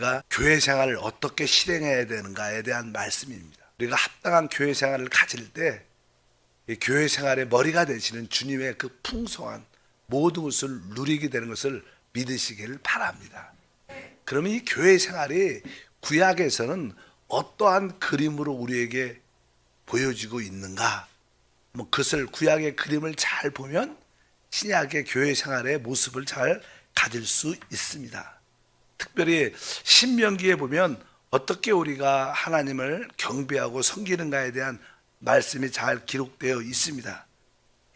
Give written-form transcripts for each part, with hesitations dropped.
우리가 교회 생활을 어떻게 실행해야 되는가에 대한 말씀입니다. 우리가 합당한 교회 생활을 가질 때 이 교회 생활의 머리가 되시는 주님의 그 풍성한 모든 것을 누리게 되는 것을 믿으시길 바랍니다. 그러면 이 교회 생활이 구약에서는 어떠한 그림으로 우리에게 보여지고 있는가? 그것을 구약의 그림을 잘 보면 신약의 교회 생활의 모습을 잘 가질 수 있습니다. 특별히 신명기에 보면 어떻게 우리가 하나님을 경배하고 섬기는가에 대한 말씀이 잘 기록되어 있습니다.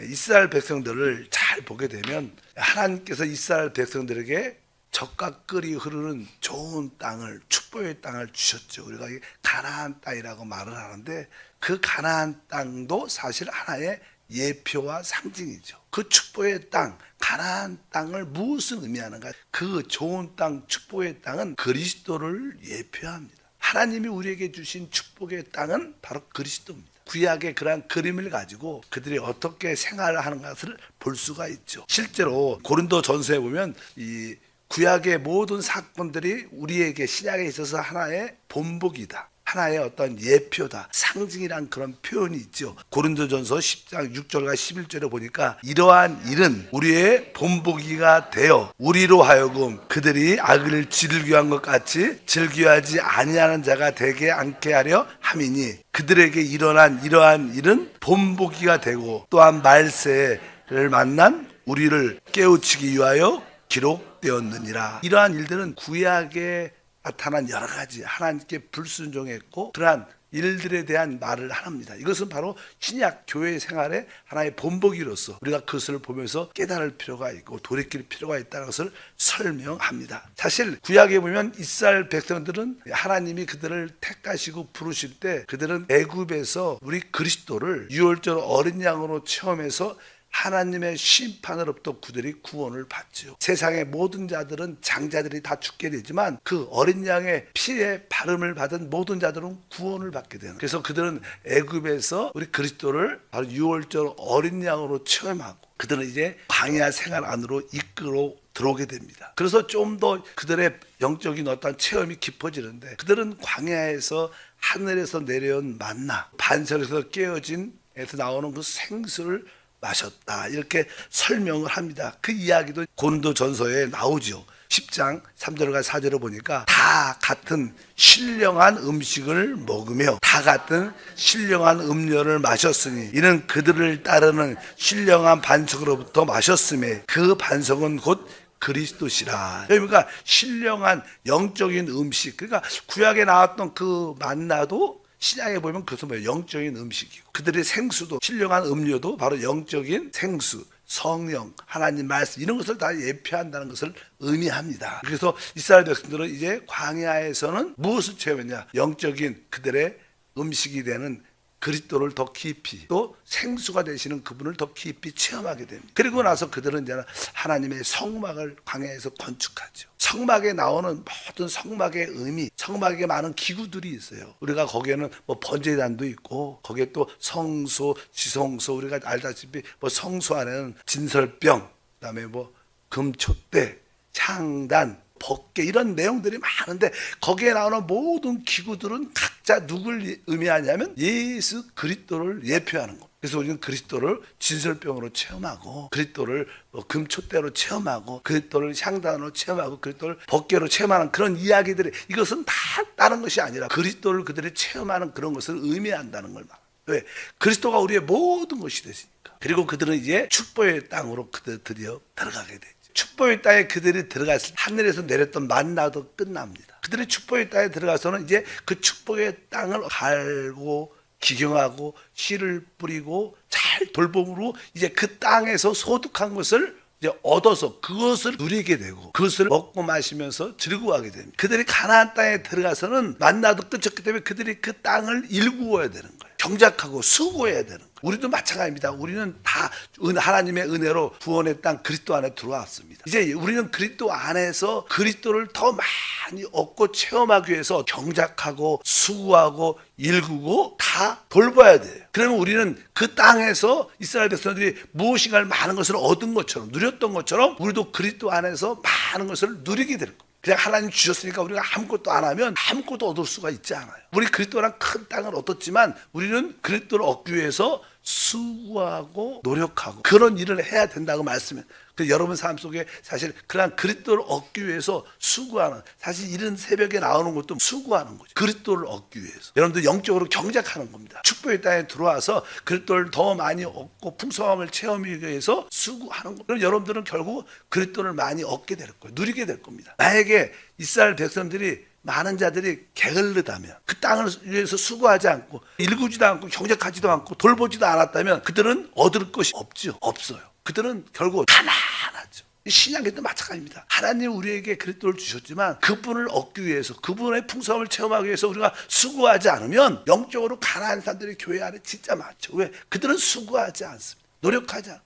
이스라엘 백성들을 잘 보게 되면 하나님께서 이스라엘 백성들에게 젖과 꿀이 흐르는 좋은 땅을, 축복의 땅을 주셨죠. 우리가 가나안 땅이라고 말을 하는데 그 가나안 땅도 사실 하나의 예표와 상징이죠. 그 축복의 땅, 가나안 땅을 무엇을 의미하는가? 그 좋은 땅, 축복의 땅은 그리스도를 예표합니다. 하나님이 우리에게 주신 축복의 땅은 바로 그리스도입니다. 구약의 그러한 그림을 가지고 그들이 어떻게 생활을 하는 것을 볼 수가 있죠. 실제로 고린도 전서에 보면 이 구약의 모든 사건들이 우리에게 신약에 있어서 하나의 본보기다, 하나의 어떤 예표다, 상징이란 그런 표현이 있죠. 고린도전서 10장 6절과 11절에 보니까 이러한 일은 우리의 본보기가 되어 우리로 하여금 그들이 악을 즐겨한 것 같이 즐겨하지 아니하는 자가 되게 않게 하려 함이니 그들에게 일어난 이러한 일은 본보기가 되고 또한 말세를 만난 우리를 깨우치기 위하여 기록되었느니라. 이러한 일들은 구약에 나타난 여러 가지 하나님께 불순종했고 그러한 일들에 대한 말을 합니다. 이것은 바로 신약 교회 생활의 하나의 본보기로서 우리가 그것을 보면서 깨달을 필요가 있고 돌이킬 필요가 있다는 것을 설명합니다. 사실 구약에 보면 이스라엘 백성들은 하나님이 그들을 택하시고 부르실 때 그들은 애굽에서 우리 그리스도를 유월절 어린 양으로 체험해서 하나님의 심판으로부터 그들이 구원을 받죠. 세상의 모든 자들은 장자들이 다 죽게 되지만 그 어린 양의 피에 발음을 받은 모든 자들은 구원을 받게 되는. 그래서 그들은 애굽에서 우리 그리스도를 바로 유월절 어린 양으로 체험하고 그들은 이제 광야 생활 안으로 이끌어 들어오게 됩니다. 그래서 좀 더 그들의 영적인 어떤 체험이 깊어지는데 그들은 광야에서 하늘에서 내려온 만나, 반석에서 깨어진 에서 나오는 그 생수를 마셨다, 이렇게 설명을 합니다. 그 이야기도 고린도전서에 나오죠. 10장 3절과 4절을 보니까 다 같은 신령한 음식을 먹으며 다 같은 신령한 음료를 마셨으니 이는 그들을 따르는 신령한 반석으로부터 마셨음에 그 반석은 곧 그리스도시라. 그러니까 신령한 영적인 음식, 그러니까 구약에 나왔던 그 만나도 신약에 보면 그것은 뭐예요? 영적인 음식이고 그들의 생수도 신령한 음료도 바로 영적인 생수, 성령, 하나님 말씀 이런 것을 다 예표한다는 것을 의미합니다. 그래서 이스라엘 백성들은 이제 광야에서는 무엇을 체험했냐? 영적인 그들의 음식이 되는 그리스도를 더 깊이 또 생수가 되시는 그분을 더 깊이 체험하게 됩니다. 그리고 나서 그들은 이제 하나님의 성막을 광야에서 건축하죠. 성막에 나오는 모든 성막의 의미, 성막에 많은 기구들이 있어요. 우리가 거기에는 뭐 번제단도 있고 거기에 또 성소, 지성소, 우리가 알다시피 뭐 성소 안에는 진설병, 그다음에 뭐 금촛대, 향단, 법궤 이런 내용들이 많은데 거기에 나오는 모든 기구들은 각자 누굴 의미하냐면 예수 그리스도를 예표하는 겁니다. 그래서 우리는 그리스도를 진설병으로 체험하고 그리스도를 금촛대로 체험하고 그리스도를 향단으로 체험하고 그리스도를 법궤로 체험하는 그런 이야기들이 이것은 다 다른 것이 아니라 그리스도를 그들이 체험하는 그런 것을 의미한다는 걸 말합니다. 왜? 그리스도가 우리의 모든 것이 되시니까. 그리고 그들은 이제 축복의 땅으로 그들 드디어 들어가게 되죠. 축복의 땅에 그들이 들어갔을 때 하늘에서 내렸던 만나도 끝납니다. 그들이 축복의 땅에 들어가서는 이제 그 축복의 땅을 갈고 기경하고 씨를 뿌리고 잘 돌봄으로 이제 그 땅에서 소득한 것을 이제 얻어서 그것을 누리게 되고 그것을 먹고 마시면서 즐거워하게 됩니다. 그들이 가나안 땅에 들어가서는 만나도 끝이었기 때문에 그들이 그 땅을 일구어야 되는 거예요. 경작하고 수고해야 되는 거예요. 우리도 마찬가지입니다. 우리는 다 하나님의 은혜로 구원의 땅 그리스도 안에 들어왔습니다. 이제 우리는 그리스도 안에서 그리스도를 더 많이 얻고 체험하기 위해서 경작하고 수고하고 일구고 다 돌봐야 돼요. 그러면 우리는 그 땅에서 이스라엘 백성들이 무엇인가 많은 것을 얻은 것처럼 누렸던 것처럼 우리도 그리스도 안에서 많은 것을 누리게 될 겁니다. 그냥 하나님 주셨으니까 우리가 아무것도 안 하면 아무것도 얻을 수가 있지 않아요. 우리 그리스도랑 큰 땅을 얻었지만 우리는 그리스도를 얻기 위해서 수고하고 노력하고 그런 일을 해야 된다고 말씀해요. 여러분 삶 속에 사실 그런 그리스도를 얻기 위해서 수고하는, 사실 이른 새벽에 나오는 것도 수고하는 거죠. 그리스도를 얻기 위해서 여러분들 영적으로 경작하는 겁니다. 축복의 땅에 들어와서 그리스도를 더 많이 얻고 풍성함을 체험하기 위해서 수고하는 거예요. 그럼 여러분들은 결국 그리스도를 많이 얻게 될 거예요. 누리게 될 겁니다. 만약에 이스라엘 백성들이 많은 자들이 게을르다면, 그 땅을 위해서 수고하지 않고 일구지도 않고 경작하지도 않고 돌보지도 않았다면 그들은 얻을 것이 없어요. 그들은 결국 가난하죠. 신약에도 마찬가지입니다. 하나님 우리에게 그리스도를 주셨지만 그분을 얻기 위해서, 그분의 풍성함을 체험하기 위해서 우리가 수고하지 않으면 영적으로 가난한 사람들이 교회 안에 진짜 많죠. 왜? 그들은 수고하지 않습니다. 노력하지 않습니다.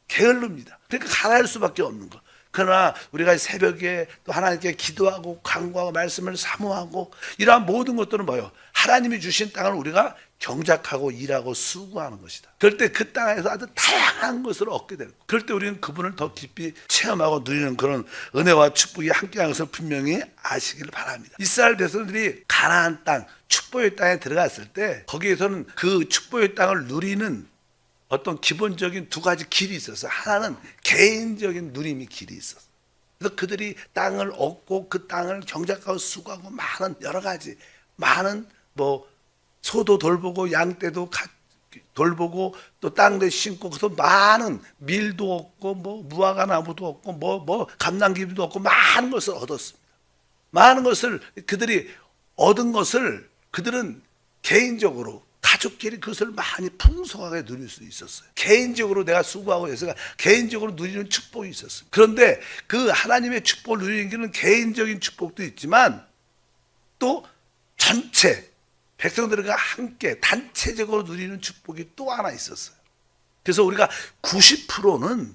게을릅니다. 그러니까 가난할 수밖에 없는 거. 그러나 우리가 새벽에 또 하나님께 기도하고 간구하고 말씀을 사모하고 이러한 모든 것들은 뭐예요? 하나님이 주신 땅을 우리가 경작하고 일하고 수고하는 것이다. 그럴 때 그 땅에서 아주 다양한 것을 얻게 되고, 그럴 때 우리는 그분을 더 깊이 체험하고 누리는 그런 은혜와 축복이 함께하는 것을 분명히 아시길 바랍니다. 이스라엘 백성들이 가나안 땅, 축복의 땅에 들어갔을 때 거기에서는 그 축복의 땅을 누리는 어떤 기본적인 두 가지 길이 있었어요. 하나는 개인적인 누림의 길이 있었어요. 그래서 그들이 땅을 얻고 그 땅을 경작하고 수고하고 많은 여러 가지, 많은 소도 돌보고 양떼도 돌보고 또 땅도 심고, 그래서 많은 밀도 얻고 무화과 나무도 얻고 감람기도 얻고 많은 것을 얻었습니다. 많은 것을 그들이 얻은 것을 그들은 개인적으로 가족끼리 그것을 많이 풍성하게 누릴 수 있었어요. 개인적으로 내가 수고하고 해서 개인적으로 누리는 축복이 있었어요. 그런데 그 하나님의 축복을 누리는 길은 개인적인 축복도 있지만 또 전체 백성들과 함께 단체적으로 누리는 축복이 또 하나 있었어요. 그래서 우리가 90%는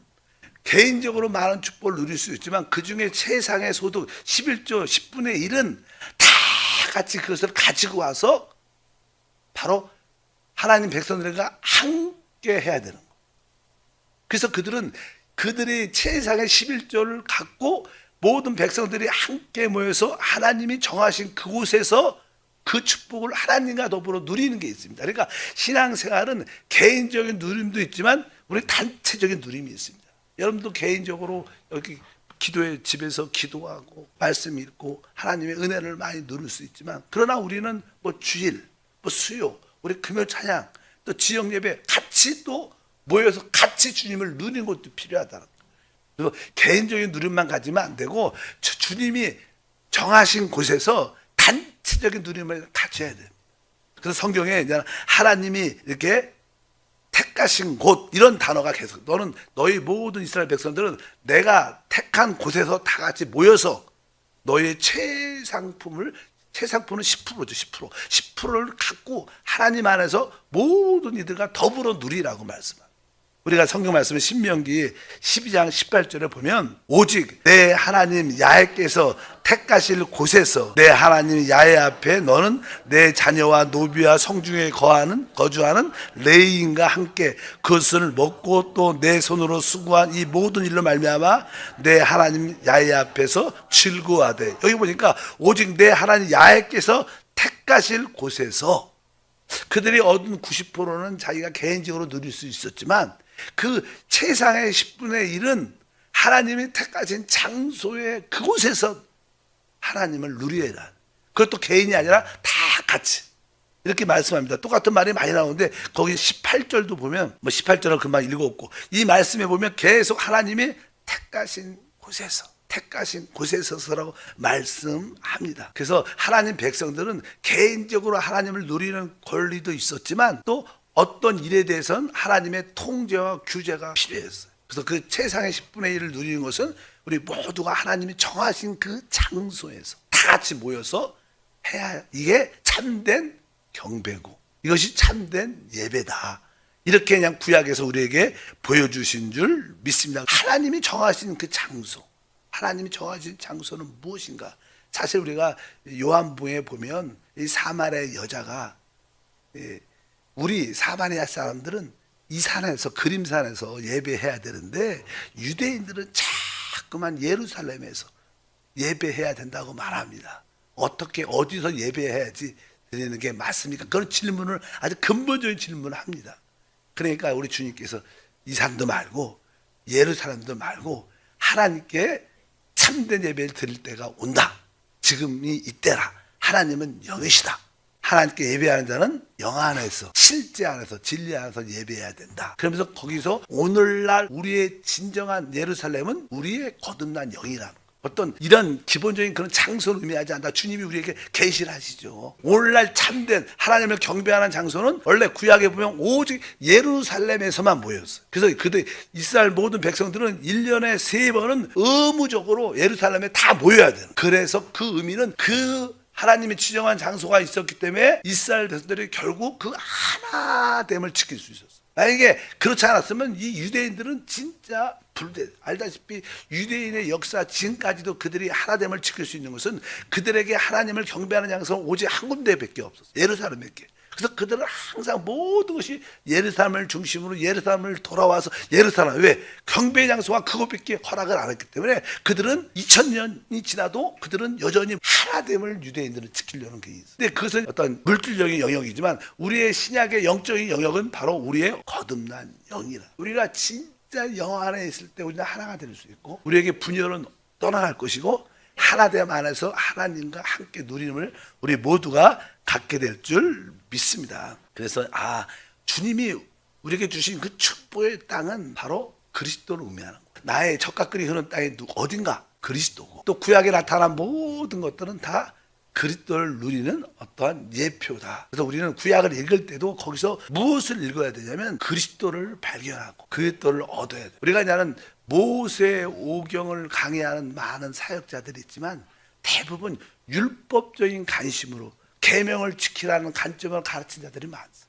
개인적으로 많은 축복을 누릴 수 있지만 그 중에 세상의 소득 11조 10분의 1은 다 같이 그것을 가지고 와서 바로 하나님 백성들과 함께 해야 되는 거예요. 그래서 그들이 세상의 11조를 갖고 모든 백성들이 함께 모여서 하나님이 정하신 그곳에서 그 축복을 하나님과 더불어 누리는 게 있습니다. 그러니까 신앙생활은 개인적인 누림도 있지만 우리 단체적인 누림이 있습니다. 여러분도 개인적으로 여기 기도의 집에서 기도하고 말씀 읽고 하나님의 은혜를 많이 누릴 수 있지만, 그러나 우리는 주일, 수요, 우리 금요 찬양, 또 지역 예배 같이 또 모여서 같이 주님을 누리는 것도 필요하다는 거예요. 그래서 개인적인 누림만 가지면 안 되고 주님이 정하신 곳에서 단체적인 누림을 가져야 돼요. 그래서 성경에 이제 하나님이 이렇게 택하신 곳, 이런 단어가 계속, 너희 모든 이스라엘 백성들은 내가 택한 곳에서 다 같이 모여서 너희의 최상품은 10%죠. 10%를 갖고 하나님 안에서 모든 이들과 더불어 누리라고 말씀합니다. 우리가 성경 말씀을 신명기 12장 18절에 보면, 오직 내 하나님 야훼께서 택하실 곳에서 내 하나님 야훼 앞에 너는 내 자녀와 노비와 성중에 거주하는 레위인과 함께 그것을 먹고 또 내 손으로 수고한 이 모든 일로 말미암아 내 하나님 야훼 앞에서 즐거워하되, 여기 보니까 오직 내 하나님 야훼께서 택하실 곳에서, 그들이 얻은 90%는 자기가 개인적으로 누릴 수 있었지만 그 세상의 10분의 1은 하나님이 택하신 장소에 그곳에서 하나님을 누려야 한다. 그것도 개인이 아니라 다 같이 이렇게 말씀합니다. 똑같은 말이 많이 나오는데 거기 18절도 보면 18절은 금방 읽었고, 이 말씀에 보면 계속 하나님이 택하신 곳에서라고 말씀합니다. 그래서 하나님 백성들은 개인적으로 하나님을 누리는 권리도 있었지만 또 어떤 일에 대해서는 하나님의 통제와 규제가 필요했어요. 그래서 그 세상의 10분의 1을 누리는 것은 우리 모두가 하나님이 정하신 그 장소에서 다 같이 모여서 해야, 이게 참된 경배고 이것이 참된 예배다. 이렇게 그냥 구약에서 우리에게 보여주신 줄 믿습니다. 하나님이 정하신 그 장소, 하나님이 정하신 장소는 무엇인가? 사실 우리가 요한복음에 보면 이 사마리아 여자가, 우리 사마리아 사람들은 이 산에서, 그림산에서 예배해야 되는데 유대인들은 자꾸만 예루살렘에서 예배해야 된다고 말합니다. 어떻게 어디서 예배해야지 드리는 게 맞습니까? 그런 질문을 아주 근본적인 질문을 합니다. 그러니까 우리 주님께서 이 산도 말고 예루살렘도 말고 하나님께 참된 예배를 드릴 때가 온다. 지금이 이때라. 하나님은 영이시다. 하나님께 예배하는 자는 영 안에서, 실제 안에서, 진리 안에서 예배해야 된다. 그러면서 거기서 오늘날 우리의 진정한 예루살렘은 우리의 거듭난 영이라는 거예요. 어떤 이런 기본적인 그런 장소를 의미하지 않다. 주님이 우리에게 계시를 하시죠. 오늘날 참된 하나님을 경배하는 장소는 원래 구약에 보면 오직 예루살렘에서만 모였어요. 그래서 그때 이스라엘 모든 백성들은 1년에 3번은 의무적으로 예루살렘에 다 모여야 돼요. 그래서 그 의미는 그 하나님이 지정한 장소가 있었기 때문에 이스라엘 백성들이 결국 그 하나됨을 지킬 수 있었어요. 만약에 그렇지 않았으면 이 유대인들은 진짜 알다시피 유대인의 역사 지금까지도 그들이 하나됨을 지킬 수 있는 것은 그들에게 하나님을 경배하는 장소는 오직 한 군데밖에 없었어요. 예루살렘밖에. 그래서 그들은 항상 모든 것이 예루살렘을 중심으로 예루살렘을 돌아와서 예루살렘, 왜? 경배의 장소가 그것밖에 허락을 안 했기 때문에 그들은 2000년이 지나도 그들은 여전히 하나됨을 유대인들은 지키려는 게 있어요. 근데 그것은 어떤 물질적인 영역이지만 우리의 신약의 영적인 영역은 바로 우리의 거듭난 영이라. 우리가 진짜 영 안에 있을 때 우리는 하나가 될 수 있고 우리에게 분열은 떠나갈 것이고 하나됨 안에서 하나님과 함께 누림을 우리 모두가 갖게 될 줄 믿습니다. 그래서 주님이 우리에게 주신 그 축복의 땅은 바로 그리스도를 의미하는 거예요. 나의 젖가끓이 흐르는 땅이 어딘가? 그리스도고, 또 구약에 나타난 모든 것들은 다 그리스도를 누리는 어떠한 예표다. 그래서 우리는 구약을 읽을 때도 거기서 무엇을 읽어야 되냐면 그리스도를 발견하고 그리스도를 얻어야 돼. 우리가 이제는 모세 오경을 강의하는 많은 사역자들이 있지만 대부분 율법적인 관심으로 계명을 지키라는 관점을 가르친 자들이 많습니다.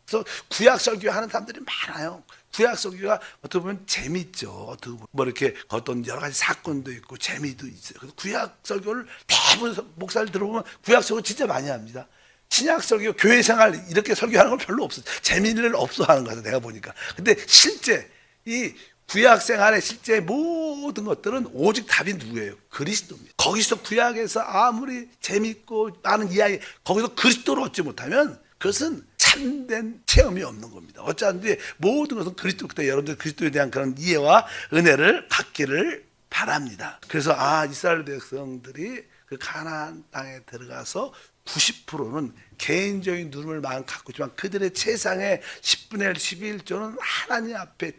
그래서 구약 설교하는 사람들이 많아요. 구약 설교가 어떻게 보면 재미있죠. 어떻게 보면 뭐 이렇게 어떤 여러 가지 사건도 있고 재미도 있어요. 그래서 구약 설교를 대부분 목사를 들어보면 구약 설교 진짜 많이 합니다. 신약 설교, 교회 생활 이렇게 설교하는 건 별로 없어요. 재미를 없어 하는 거죠. 내가 보니까. 근데 실제 이 구약 생활의 실제 모든 것들은 오직 답이 누구예요? 그리스도입니다. 거기서 구약에서 아무리 재밌고 많은 이야기, 거기서 그리스도를 얻지 못하면 그것은 참된 체험이 없는 겁니다. 어쩌는지 모든 것은 그리스도, 그때 여러분들 그리스도에 대한 그런 이해와 은혜를 갖기를 바랍니다. 그래서 이스라엘 백성들이 그 가나안 땅에 들어가서 90%는 개인적인 누름을 마음 갖고 있지만 그들의 세상의 10분의 1, 11조는 하나님 앞에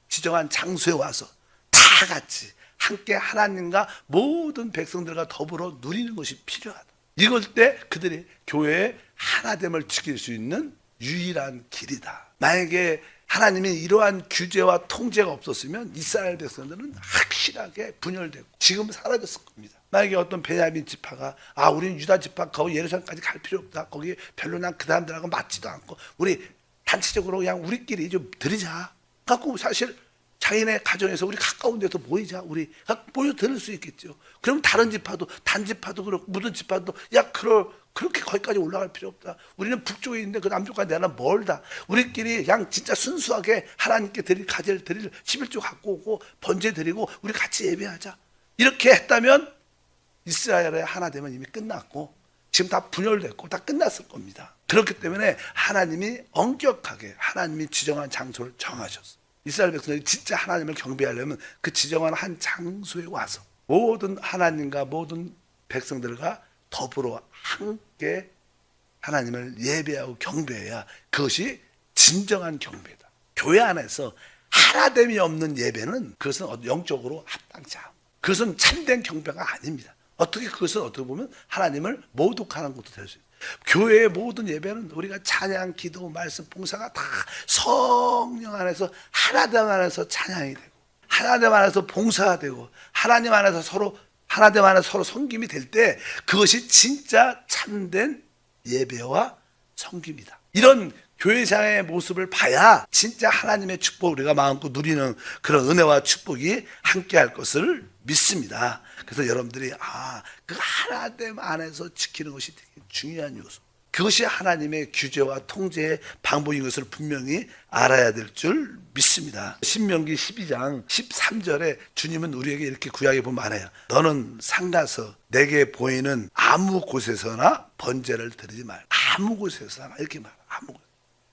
지정한 장소에 와서 다 같이 함께 하나님과 모든 백성들과 더불어 누리는 것이 필요하다. 이럴 때 그들이 교회의 하나됨을 지킬 수 있는 유일한 길이다. 만약에 하나님이 이러한 규제와 통제가 없었으면 이스라엘 백성들은 확실하게 분열되고 지금 사라졌을 겁니다. 만약에 어떤 베냐민 지파가 우리는 유다 지파 거기 예루살렘까지 갈 필요 없다. 거기 별로 난 그 사람들하고 맞지도 않고 우리 단체적으로 그냥 우리끼리 좀 드리자. 갖고 사실 자기네 가정에서 우리 가까운 데서 모이자. 우리 모여 들을 수 있겠죠. 그럼 다른 지파도 단지파도 그렇고 무슨 지파도 그렇게 거기까지 올라갈 필요 없다. 우리는 북쪽에 있는데 그 남쪽까지 내가 멀다. 우리끼리 그냥 진짜 순수하게 하나님께 가지를 드릴 11조 갖고 오고 번제 드리고 우리 같이 예배하자. 이렇게 했다면 이스라엘의 하나됨은 이미 끝났고 지금 다 분열됐고 다 끝났을 겁니다. 그렇기 때문에 하나님이 엄격하게 하나님이 지정한 장소를 정하셨어요. 이스라엘 백성들이 진짜 하나님을 경배하려면 그 지정한 한 장소에 와서 모든 하나님과 모든 백성들과 더불어 함께 하나님을 예배하고 경배해야 그것이 진정한 경배다. 교회 안에서 하나됨이 없는 예배는 그것은 영적으로 합당치 않고 그것은 참된 경배가 아닙니다. 그것은 어떻게 보면 하나님을 모독하는 것도 될 수 있어요. 교회의 모든 예배는 우리가 찬양, 기도, 말씀, 봉사가 다 성령 안에서 하나됨 안에서 찬양이 되고 하나됨 안에서 봉사가 되고 하나님 안에서 서로 섬김이 될 때 그것이 진짜 참된 예배와 섬김이다. 이런 교회상의 모습을 봐야 진짜 하나님의 축복 우리가 마음껏 누리는 그런 은혜와 축복이 함께할 것을 믿습니다. 그래서 여러분들이 그 하나됨 안에서 지키는 것이 되게 중요한 요소. 그것이 하나님의 규제와 통제의 방법인 것을 분명히 알아야 될 줄 믿습니다. 신명기 12장 13절에 주님은 우리에게 이렇게 구약에 보면 말해요. 너는 상가서 내게 보이는 아무 곳에서나 번제를 드리지 말. 아무 곳에서나 이렇게 말. 아무 곳.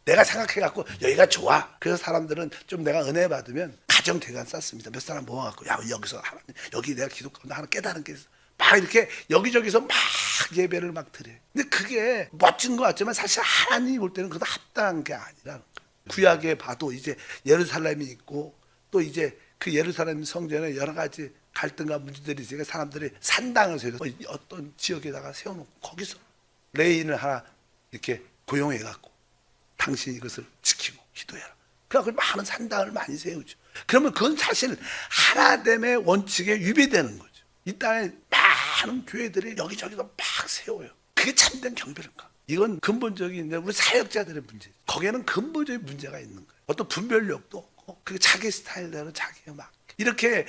내가 생각해갖고 여기가 좋아. 그래서 사람들은 좀 내가 은혜 받으면 가정 대관 쌓습니다. 몇 사람 모아갖고 야 여기서 하나님 여기 내가 기도 가운데 하나 깨달은 게 있어. 막 이렇게 여기저기서 막 예배를 막 드려요. 근데 그게 멋진 것 같지만 사실 하나님이 볼 때는 그것도 합당한 게 아니라는 거예요. 구약에 봐도 이제 예루살렘이 있고 또 이제 그 예루살렘 성전에 여러 가지 갈등과 문제들이 있으니까 사람들이 산당을 세워서 어떤 지역에다가 세워놓고 거기서 레인을 하나 이렇게 고용해갖고 당신이 이것을 지키고 기도해라. 그래서 많은 산당을 많이 세우죠. 그러면 그건 사실 하나됨의 원칙에 위배되는 거죠. 이 땅에 많은 교회들이 여기저기서 막 세워요. 그게 참된 경배인가? 이건 근본적인 우리 사역자들의 문제. 거기에는 근본적인 문제가 있는 거예요. 어떤 분별력도 없고 그 자기 스타일대로 자기가 막 이렇게.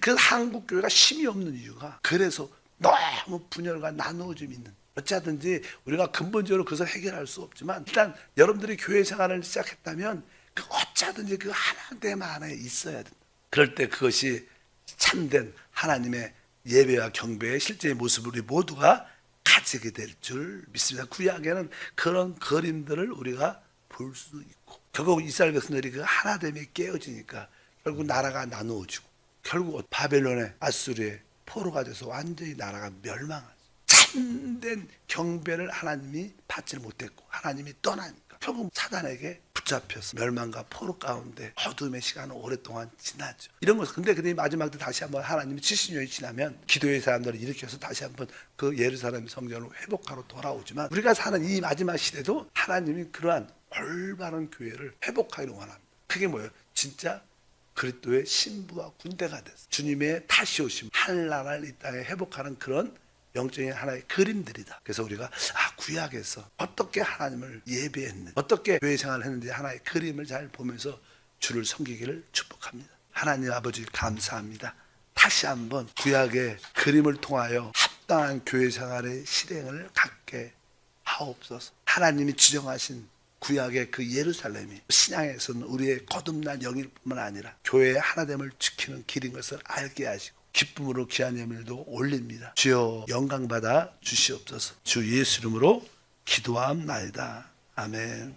그래서 한국 교회가 힘이 없는 이유가 그래서 너무 분열과 나누어짐이 있는. 어찌하든지 우리가 근본적으로 그것을 해결할 수 없지만 일단 여러분들이 교회 생활을 시작했다면 그 어찌하든지 그 하나님 안에 있어야 된다. 그럴 때 그것이 참된 하나님의 예배와 경배의 실제의 모습을 우리 모두가 가지게 될 줄 믿습니다. 구약에는 그런 그림들을 우리가 볼 수 있고 결국 이스라엘 백성들이 그 하나됨이 깨어지니까 결국 나라가 나누어지고 결국 바벨론의 아수르의 포로가 돼서 완전히 나라가 멸망하죠. 참된 경배를 하나님이 받지 못했고 하나님이 떠나니까 결국 사단에게 붙잡혀서 멸망과 포로 가운데 어둠의 시간은 오랫동안 지나죠. 이런 것은 근데 마지막 때 다시 한번 하나님이 70년이 지나면 기도의 사람들을 일으켜서 다시 한번 그 예루살렘 성전을 회복하러 돌아오지만 우리가 사는 이 마지막 시대도 하나님이 그러한 올바른 교회를 회복하기를 원합니다. 그게 뭐예요? 진짜 그리스도의 신부와 군대가 돼서 주님의 다시 오심 하늘나라를 이 땅에 회복하는 그런 영적인 하나의 그림들이다. 그래서 우리가 구약에서 어떻게 하나님을 예배했는지 어떻게 교회 생활을 했는지 하나의 그림을 잘 보면서 주를 섬기기를 축복합니다. 하나님 아버지 감사합니다. 다시 한번 구약의 그림을 통하여 합당한 교회 생활의 실행을 갖게 하옵소서. 하나님이 지정하신 구약의 그 예루살렘이 신앙에서는 우리의 거듭난 영일 뿐만 아니라 교회의 하나됨을 지키는 길인 것을 알게 하시고 기쁨으로 귀한 예물도 올립니다. 주여 영광받아 주시옵소서. 주 예수 이름으로 기도함나이다. 아멘.